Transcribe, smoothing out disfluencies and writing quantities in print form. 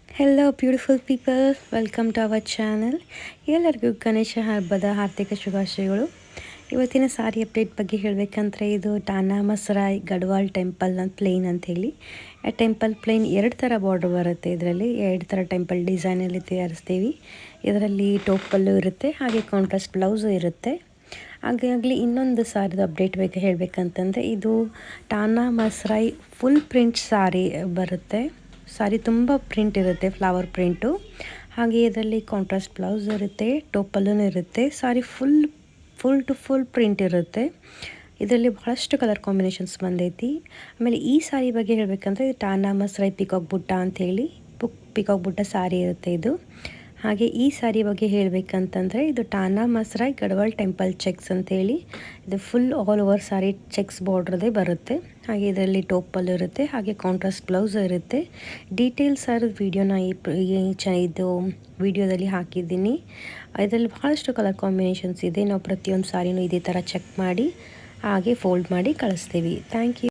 Hello beautiful people, welcome to our channel. ಎಲ್ಲರಿಗೂ ಗಣೇಶ ಹಬ್ಬದ ಹಾರ್ದಿಕ ಶುಭಾಶಯಗಳು. ಇವತ್ತಿನ ಸಾರಿ ಅಪ್ಡೇಟ್ ಬಗ್ಗೆ ಹೇಳಬೇಕಂದ್ರೆ ಇದು ಟಾನಾ ಮಸರಾಯ್ ಗಡ್ವಾಲ್ ಟೆಂಪಲ್ ಪ್ಲೇನ್ ಅಂಥೇಳಿ. ಆ ಟೆಂಪಲ್ ಪ್ಲೇನ್ 2 ಥರ ಬಾರ್ಡರ್ ಬರುತ್ತೆ. ಇದರಲ್ಲಿ 2 ಥರ ಟೆಂಪಲ್ ಡಿಸೈನಲ್ಲಿ ತಯಾರಿಸ್ತೀವಿ. ಇದರಲ್ಲಿ ಟೋಪಲ್ಲು ಇರುತ್ತೆ, ಹಾಗೆ ಕಾಂಟ್ರಾಸ್ಟ್ ಬ್ಲೌಸು ಇರುತ್ತೆ. ಹಾಗಾಗಿ ಇನ್ನೊಂದು ಸಾರಿದು ಅಪ್ಡೇಟ್ ಬೇಕು ಹೇಳಬೇಕಂತಂದರೆ ಇದು ಟಾನಾ ಮಸರಾಯ್ ಫುಲ್ ಪ್ರಿಂಟ್ ಸಾರಿ ಬರುತ್ತೆ. ಸಾರಿ ತುಂಬ ಪ್ರಿಂಟ್ ಇರುತ್ತೆ, ಫ್ಲವರ್ ಪ್ರಿಂಟು. ಹಾಗೆ ಇದರಲ್ಲಿ ಕಾಂಟ್ರಾಸ್ಟ್ ಬ್ಲೌಸ್ ಇರುತ್ತೆ, ಟೋಪಲ್ಲೂ ಇರುತ್ತೆ. ಸಾರಿ ಫುಲ್ ಟು ಫುಲ್ ಪ್ರಿಂಟ್ ಇರುತ್ತೆ. ಇದರಲ್ಲಿ ಬಹಳಷ್ಟು ಕಲರ್ ಕಾಂಬಿನೇಷನ್ಸ್ ಬಂದೈತಿ. ಆಮೇಲೆ ಈ ಸಾರಿ ಬಗ್ಗೆ ಹೇಳಬೇಕಂದ್ರೆ ಟಾನಾ ಮಸರಾಯ್ ಪಿಕಾಕ್ ಬುಟ್ಟ ಅಂಥೇಳಿ ಪಿಕಾಕ್ ಬುಟ್ಟ ಸಾರಿ ಇರುತ್ತೆ ಇದು. ಹಾಗೆ ಈ ಸಾರಿ ಬಗ್ಗೆ ಹೇಳಬೇಕಂತಂದರೆ ಇದು ಟಾನಾ ಮಸರಾಯ್ ಗಡ್ವಾಲ್ ಟೆಂಪಲ್ ಚೆಕ್ಸ್ ಅಂತೇಳಿ. ಇದು ಫುಲ್ ಆಲ್ ಓವರ್ ಸಾರಿ ಚೆಕ್ಸ್ ಬಾರ್ಡ್ರದೇ ಬರುತ್ತೆ. ಹಾಗೆ ಇದರಲ್ಲಿ ಟೋಪಲ್ ಇರುತ್ತೆ, ಹಾಗೆ ಕಾಂಟ್ರಾಸ್ಟ್ ಬ್ಲೌಸ್ ಇರುತ್ತೆ. ಡೀಟೇಲ್ಸ್ ವೀಡಿಯೋನ ಇದು ವಿಡಿಯೋದಲ್ಲಿ ಹಾಕಿದ್ದೀನಿ. ಇದರಲ್ಲಿ ಬಹಳಷ್ಟು ಕಲರ್ ಕಾಂಬಿನೇಷನ್ಸ್ ಇದೆ. ನಾವು ಪ್ರತಿಯೊಂದು ಸಾರಿನೂ ಇದೇ ಥರ ಚೆಕ್ ಮಾಡಿ ಹಾಗೆ ಫೋಲ್ಡ್ ಮಾಡಿ ಕಳಿಸ್ತೀವಿ. Thank you.